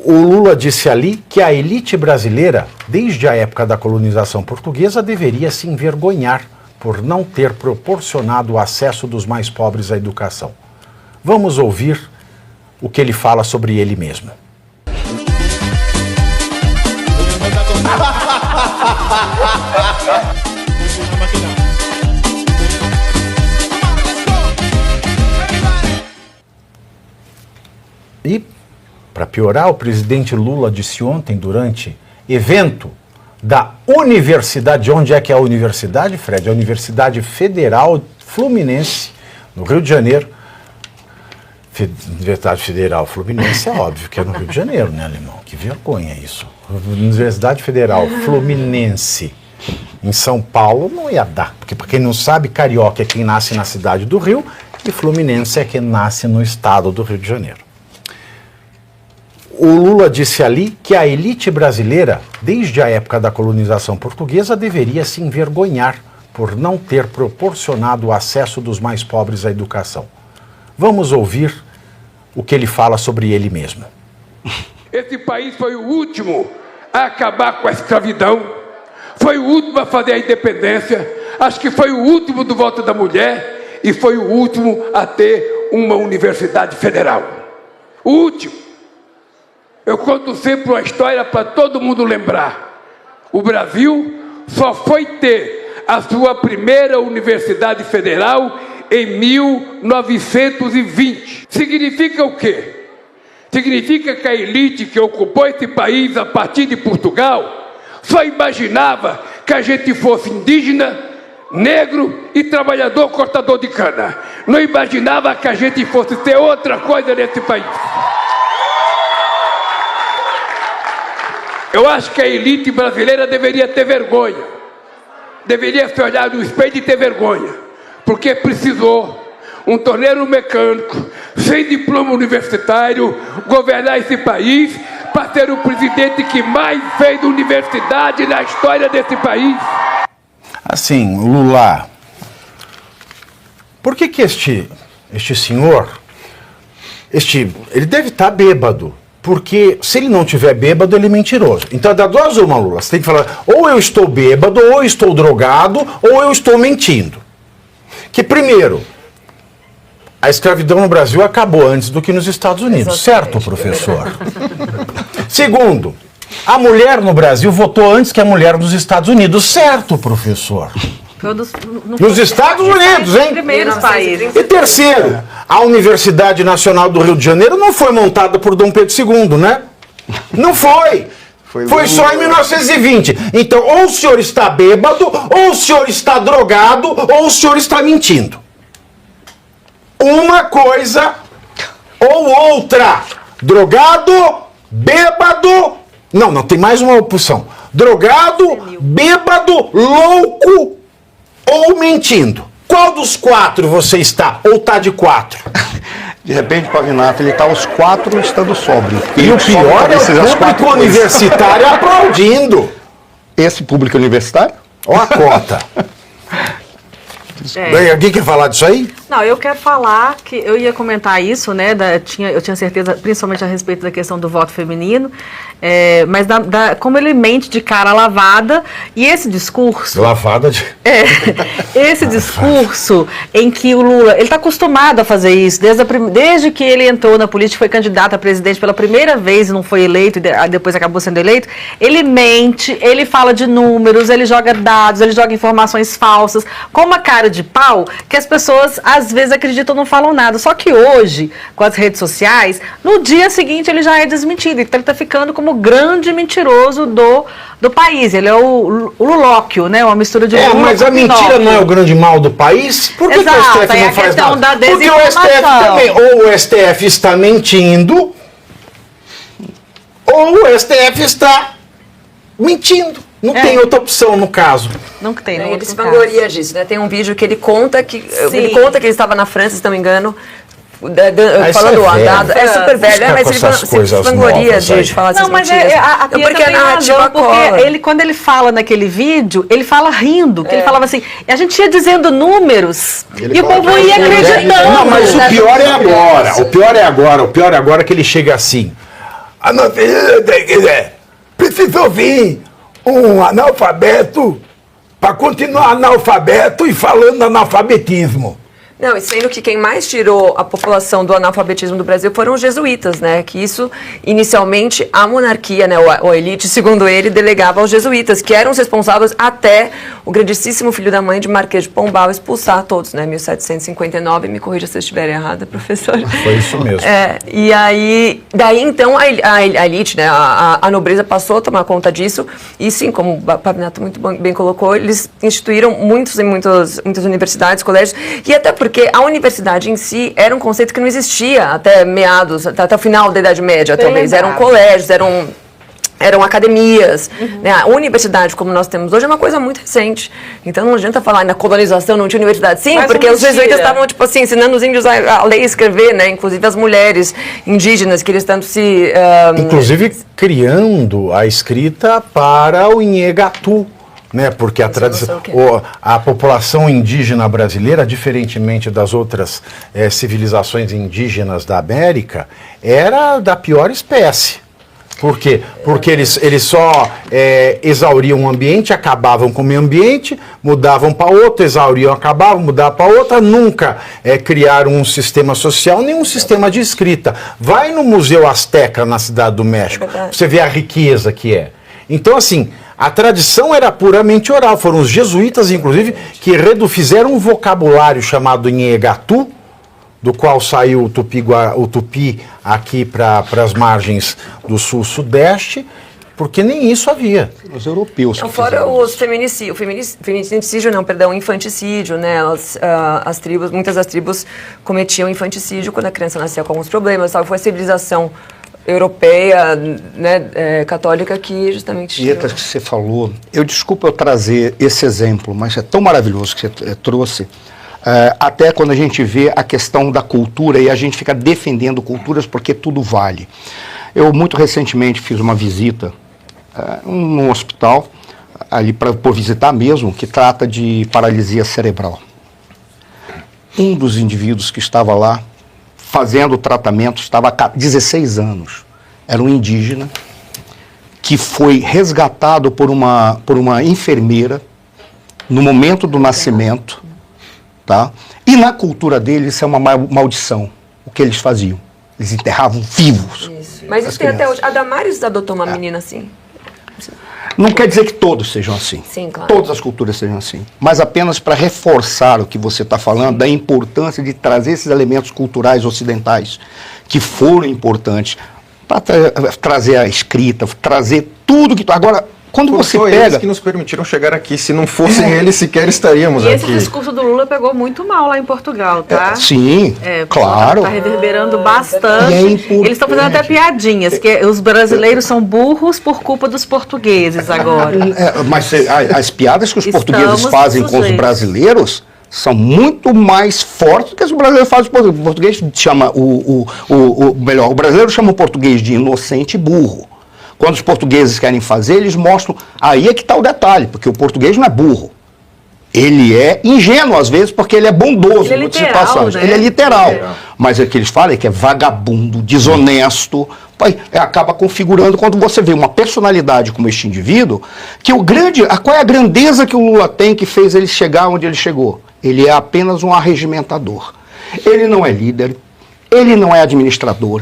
O Lula disse ali que a elite brasileira, desde a época da colonização portuguesa, deveria se envergonhar por não ter proporcionado o acesso dos mais pobres à educação. Vamos ouvir o que ele fala sobre ele mesmo. E, para piorar, o presidente Lula disse ontem, durante evento da Universidade, onde é que é a universidade, Fred? A Universidade Federal Fluminense, no Rio de Janeiro. Universidade Federal Fluminense é óbvio que é no Rio de Janeiro, né, alemão? Que vergonha isso. Universidade Federal Fluminense em São Paulo não ia dar, porque para quem não sabe, carioca é quem nasce na cidade do Rio e fluminense é quem nasce no estado do Rio de Janeiro. O Lula disse ali que a elite brasileira, desde a época da colonização portuguesa, deveria se envergonhar por não ter proporcionado o acesso dos mais pobres à educação. Vamos ouvir o que ele fala sobre ele mesmo. Esse país foi o último a acabar com a escravidão, foi o último a fazer a independência, acho que foi o último do voto da mulher e foi o último a ter uma universidade federal. O último. Eu conto sempre uma história para todo mundo lembrar. O Brasil só foi ter a sua primeira universidade federal em 1920. Significa o quê? Significa que a elite que ocupou esse país a partir de Portugal só imaginava que a gente fosse indígena, negro e trabalhador cortador de cana. Não imaginava que a gente fosse ter outra coisa nesse país. Eu acho que a elite brasileira deveria ter vergonha. Deveria se olhar no espelho e ter vergonha. Porque precisou um torneiro mecânico, sem diploma universitário, governar esse país para ser o presidente que mais fez universidade na história desse país. Assim, Lula, por que este senhor, ele deve estar bêbado? Porque se ele não tiver bêbado, ele é mentiroso. Então, dá duas uma, Lula. Você tem que falar, ou eu estou bêbado, ou eu estou drogado, ou eu estou mentindo. Que, primeiro, a escravidão no Brasil acabou antes do que nos Estados Unidos. Certo, professor? Segundo, a mulher no Brasil votou antes que a mulher nos Estados Unidos. Certo, professor? Nos Estados Unidos, hein? Primeiros países. E terceiro, a Universidade Nacional do Rio de Janeiro não foi montada por Dom Pedro II, né? Não foi. Foi só em 1920. Então, ou o senhor está bêbado, ou o senhor está drogado, ou o senhor está mentindo. Uma coisa ou outra. Drogado, bêbado... Não, tem mais uma opção. Drogado, bêbado, louco ou mentindo. Qual dos quatro você está? Ou está de quatro? De repente, Pavinato, ele está os quatro estando sóbrio. E o pior é o público universitário aplaudindo. Esse público universitário? Ó a cota. Alguém quer falar disso aí? Não, eu quero falar que eu ia comentar isso, né? Eu tinha certeza, principalmente a respeito da questão do voto feminino, mas como ele mente de cara lavada, e esse discurso... Lavada de... esse discurso em que o Lula, ele está acostumado a fazer isso, desde que ele entrou na política, foi candidato a presidente pela primeira vez e não foi eleito, e depois acabou sendo eleito, ele mente, ele fala de números, ele joga dados, ele joga informações falsas, com uma cara de pau que as pessoas às vezes acreditam, não falam nada. Só que hoje, com as redes sociais, no dia seguinte ele já é desmentido. Então ele está ficando como o grande mentiroso do país. Ele é o Lulóquio, né? Uma mistura de Lula mas a mentira não é o grande mal do país? Por que, exato, que o STF não faz nada? Porque o STF também, ou o STF está mentindo, ou o STF está mentindo. Não tem outra opção no caso. Não tem, né? Ele se vangloria disso, né? Tem um vídeo que ele conta que ele estava na França, se não me engano, falando o dado. É super velho, mas ele se vangloria de falar essas mentiras. A Pia tem razão, porque quando ele fala naquele vídeo, ele fala rindo, que ele falava assim, a gente ia dizendo números e o povo ia acreditando. Não, mas o pior é agora. O pior é agora que ele chega assim. a nossa precisou vir um analfabeto para continuar analfabeto e falando analfabetismo. Não, e sendo que quem mais tirou a população do analfabetismo do Brasil foram os jesuítas, né? Que isso, inicialmente, a monarquia, né? A elite, segundo ele, delegava aos jesuítas, que eram os responsáveis até o grandíssimo filho da mãe de Marquês de Pombal expulsar todos, né? 1759, me corrija se eu estiver errada, professor. Foi isso mesmo. E aí, daí então, a elite, né? A nobreza passou a tomar conta disso, e sim, como o Pavinato muito bem colocou, eles instituíram muitas universidades, colégios, e até porque a universidade em si era um conceito que não existia até meados, até o final da Idade Média, talvez. Eram colégios, eram academias. Né? A universidade, como nós temos hoje, é uma coisa muito recente. Então não adianta falar na colonização não tinha universidade. Sim, porque os jesuítas estavam, tipo assim, ensinando os índios a ler e escrever, né? Inclusive as mulheres indígenas, que eles tanto se... Inclusive criando a escrita para o Inhegatu. Né, porque a população indígena brasileira, diferentemente das outras civilizações indígenas da América, era da pior espécie. Por quê? Porque eles só exauriam o ambiente, acabavam com o meio ambiente, mudavam para outro, exauriam, acabavam, mudavam para outra, nunca criaram um sistema social, nem um sistema de escrita. Vai no Museu Azteca, na Cidade do México, você vê a riqueza que é. Então, assim, a tradição era puramente oral. Foram os jesuítas, inclusive, que fizeram um vocabulário chamado Inhegatu, do qual saiu o tupi aqui para as margens do sul-sudeste, porque nem isso havia. Os europeus. Então, fora o infanticídio, né? Muitas das tribos cometiam infanticídio quando a criança nascia com alguns problemas. Foi a civilização europeia, né, católica, que justamente... Pietra, que você falou, desculpa eu trazer esse exemplo, mas é tão maravilhoso que você trouxe, até quando a gente vê a questão da cultura e a gente fica defendendo culturas porque tudo vale. Eu muito recentemente fiz uma visita num hospital, ali por visitar mesmo, que trata de paralisia cerebral. Um dos indivíduos que estava lá fazendo o tratamento estava há 16 anos. Era um indígena que foi resgatado por uma enfermeira no momento do nascimento, tá? E na cultura deles isso é uma maldição, o que eles faziam. Eles enterravam vivos. Isso. Mas isso tem até hoje. A Damares adotou uma menina assim. Não quer dizer que todos sejam assim. Sim, claro. Todas as culturas sejam assim. Mas apenas para reforçar o que você está falando, da importância de trazer esses elementos culturais ocidentais, que foram importantes, para trazer a escrita, trazer tudo que... Agora, quando você pega... eles que nos permitiram chegar aqui. Se não fossem eles, sequer estaríamos aqui. E esse discurso do Lula pegou muito mal lá em Portugal, tá? Sim, claro. Está reverberando bastante. Eles estão fazendo até piadinhas, que os brasileiros são burros por culpa dos portugueses agora. Mas as piadas que os portugueses fazem com os brasileiros são muito mais fortes do que os brasileiros fazem com os portugueses. O português chama o brasileiro chama o português de inocente e burro. Quando os portugueses querem fazer, eles mostram... Aí é que está o detalhe, porque o português não é burro. Ele é ingênuo, às vezes, porque ele é bondoso. Ele é literal, né? Ele é literal. Mas o que eles falam é que é vagabundo, desonesto. Acaba configurando, quando você vê uma personalidade como este indivíduo, que qual é a grandeza que o Lula tem que fez ele chegar onde ele chegou? Ele é apenas um arregimentador. Ele não é líder, ele não é administrador,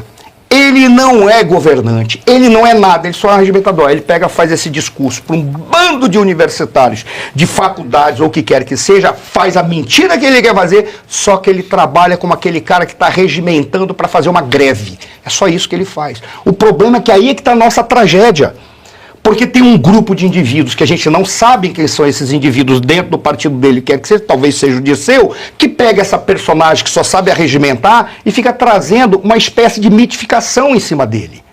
ele não é governante, ele não é nada, ele só é um arregimentador. Ele faz esse discurso para um bando de universitários, de faculdades ou o que quer que seja, faz a mentira que ele quer fazer, só que ele trabalha como aquele cara que está regimentando para fazer uma greve. É só isso que ele faz. O problema é que aí é que está a nossa tragédia. Porque tem um grupo de indivíduos que a gente não sabe quem são esses indivíduos dentro do partido dele, quer que seja, talvez seja o Dirceu, que pega essa personagem que só sabe arregimentar e fica trazendo uma espécie de mitificação em cima dele.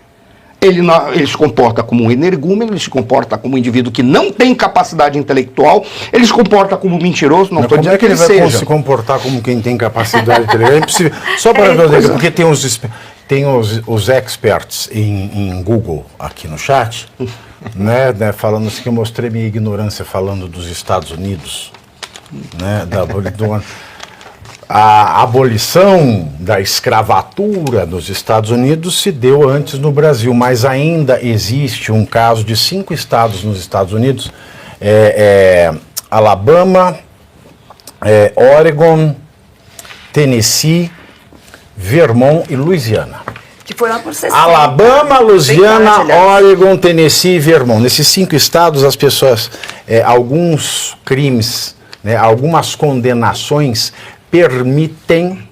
Ele se comporta como um energúmeno, ele se comporta como um indivíduo que não tem capacidade intelectual, ele se comporta como um mentiroso, não estou dizendo que ele vai se comportar como quem tem capacidade intelectual. É impossível. Só para dizer, porque tem os experts em Google aqui no chat, né, falando assim, que eu mostrei minha ignorância falando dos Estados Unidos, né, A abolição da escravatura nos Estados Unidos se deu antes no Brasil, mas ainda existe um caso de 5 estados nos Estados Unidos, Alabama, Oregon, Tennessee, Vermont e Louisiana. Que foi lá por 60. Alabama, Louisiana, Bem tarde, Oregon, Tennessee e Vermont. Nesses 5 estados, as pessoas, alguns crimes, né, algumas condenações permitem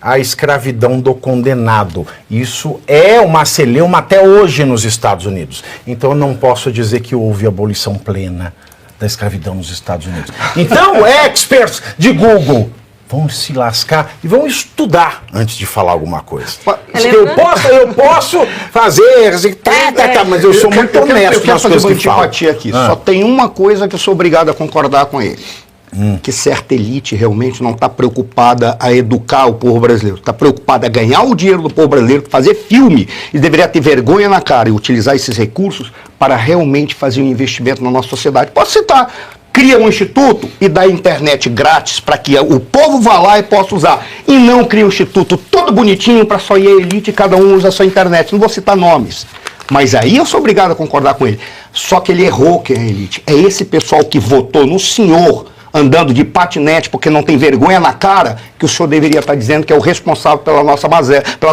a escravidão do condenado. Isso é uma celeuma até hoje nos Estados Unidos. Então, eu não posso dizer que houve abolição plena da escravidão nos Estados Unidos. Então, experts de Google vão se lascar e vão estudar antes de falar alguma coisa. Eu posso fazer, assim, mas eu sou muito honesto eu quero nas fazer coisas uma que falo. antipatia aqui. Só tem uma coisa que eu sou obrigado a concordar com ele. Que certa elite realmente não está preocupada a educar o povo brasileiro. Está preocupada a ganhar o dinheiro do povo brasileiro, fazer filme, e deveria ter vergonha na cara e utilizar esses recursos para realmente fazer um investimento na nossa sociedade. Posso citar, cria um instituto e dá internet grátis para que o povo vá lá e possa usar. E não cria um instituto todo bonitinho para só ir a elite e cada um usa a sua internet. Não vou citar nomes. Mas aí eu sou obrigado a concordar com ele. Só que ele errou, que é a elite. É esse pessoal que votou no senhor andando de patinete porque não tem vergonha na cara, que o senhor deveria estar dizendo que é o responsável pelas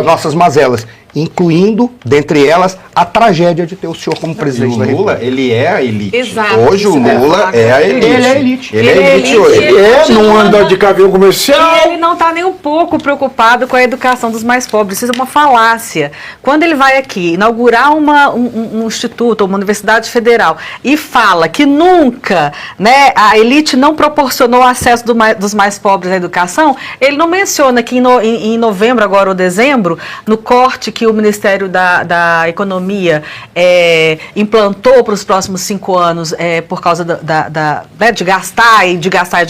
nossas mazelas, incluindo, dentre elas, a tragédia de ter o senhor como presidente da O Lula, República. ele é a elite. Exato, Hoje o isso eu ia Lula falar é a agora. elite. Ele é a elite. Ele é a elite hoje. Não anda de caminhão comercial. E ele não está nem um pouco preocupado com a educação dos mais pobres. Isso é uma falácia. Quando ele vai aqui inaugurar um instituto, uma universidade federal, e fala que nunca, né, a elite não proporcionou acesso dos mais pobres à educação, ele não menciona que em novembro, agora ou dezembro, no corte que o Ministério da Economia implantou para os próximos 5 anos, por causa né, de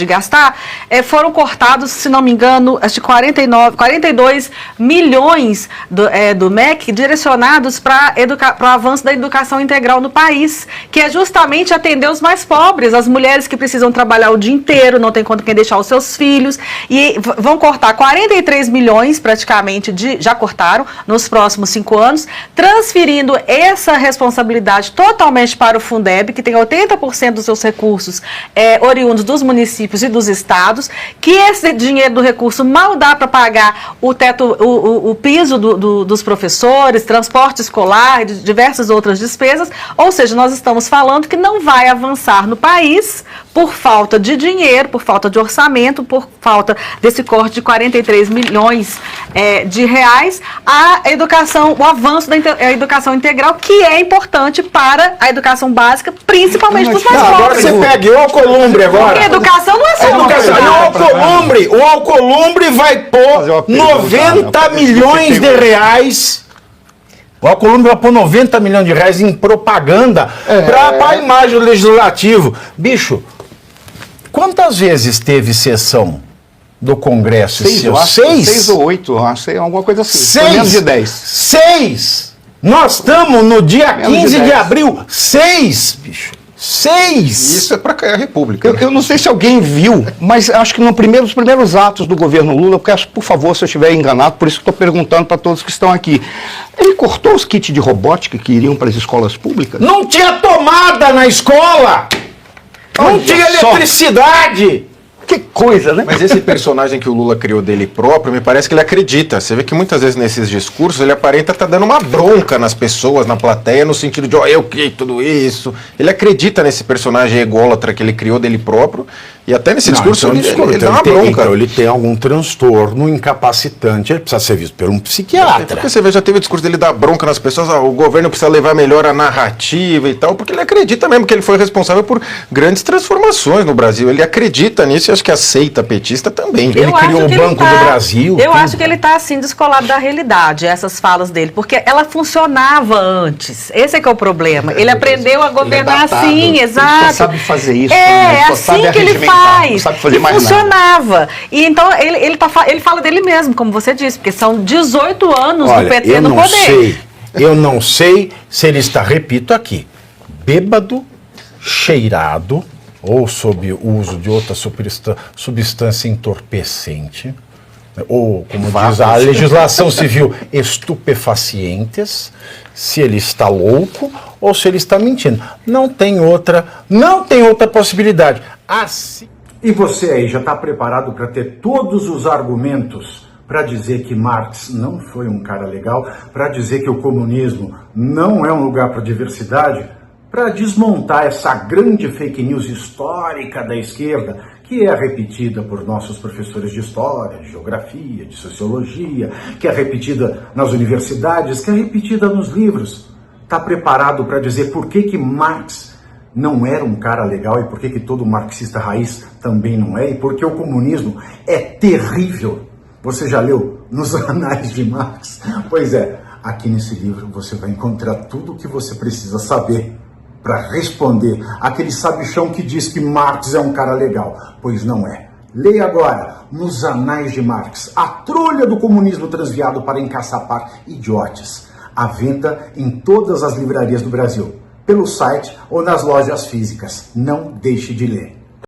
gastar, foram cortados, se não me engano, acho que 42 milhões do MEC direcionados para o avanço da educação integral no país, que é justamente atender os mais pobres, as mulheres que precisam trabalhar o dia inteiro, não tem quem deixar os seus filhos, e vão cortar 43 milhões praticamente, já cortaram, nos próximos 5 anos, transferindo essa responsabilidade totalmente para o Fundeb, que tem 80% dos seus recursos oriundos dos municípios e dos estados, que esse dinheiro do recurso mal dá para pagar o piso dos professores, transporte escolar, diversas outras despesas, ou seja, nós estamos falando que não vai avançar no país por falta de dinheiro, por falta de orçamento, por falta desse corte de 43 milhões de reais, o avanço da educação integral, que é importante para a educação básica, principalmente dos mais pobres. Agora você pega o Alcolumbre agora. Porque educação não é só uma coisa. O Alcolumbre vai pôr 90 milhões de reais. O Alcolumbre vai pôr 90 milhões de reais em propaganda para a imagem do legislativo. Bicho, quantas vezes teve sessão do Congresso? 6 ou 8, acho, alguma coisa assim. 6. Menos de 10. 6. Nós estamos no dia Menos 15 de de 10. abril. 6, bicho. 6. Isso é para cair a República. Eu não sei se alguém viu, mas acho que nos primeiros atos do governo Lula, porque acho, por favor, se eu estiver enganado, por isso que estou perguntando para todos que estão aqui. Ele cortou os kits de robótica que iriam para as escolas públicas? Não tinha tomada na escola. Não Olha tinha só. eletricidade. Que coisa, né? Mas esse personagem que o Lula criou dele próprio, me parece que ele acredita. Você vê que muitas vezes nesses discursos ele aparenta estar dando uma bronca nas pessoas, na plateia, no sentido de, eu criei tudo isso. Ele acredita nesse personagem ególatra que ele criou dele próprio. E até nesse discurso ele dá uma bronca. Então ele tem algum transtorno incapacitante, ele precisa ser visto por um psiquiatra. Porque você vê, já teve o discurso dele dar bronca nas pessoas, o governo precisa levar melhor a narrativa e tal, porque ele acredita mesmo que ele foi responsável por grandes transformações no Brasil. Ele acredita nisso e acho que aceita petista também. Ele criou o Banco do Brasil. Eu tudo. acho que ele está assim descolado da realidade, essas falas dele, porque ela funcionava antes. Esse é que é o problema. Ele aprendeu a governar datado. assim, exato. Ele só sabe fazer isso. É Ele só assim sabe que ele arregimentar, faz. não sabe fazer e mais funcionava. E então ele fala dele mesmo, como você disse, porque são 18 anos do PT no poder. Eu não sei se ele está, repito aqui, bêbado, cheirado ou sob o uso de outra substância entorpecente, ou, como diz a legislação civil, estupefacientes, se ele está louco ou se ele está mentindo. Não tem outra possibilidade. Assim... E você aí já está preparado para ter todos os argumentos para dizer que Marx não foi um cara legal, para dizer que o comunismo não é um lugar para diversidade, para desmontar essa grande fake news histórica da esquerda, que é repetida por nossos professores de história, de geografia, de sociologia, que é repetida nas universidades, que é repetida nos livros. Está preparado para dizer por que Marx não era um cara legal e por que todo marxista raiz também não é, e porque o comunismo é terrível. Você já leu nos Anais de Marx? Pois é, aqui nesse livro você vai encontrar tudo o que você precisa saber para responder aquele sabichão que diz que Marx é um cara legal, pois não é. Leia agora, nos Anais de Marx, a trolha do comunismo transviado para encaçapar idiotes. À venda em todas as livrarias do Brasil, pelo site ou nas lojas físicas. Não deixe de ler.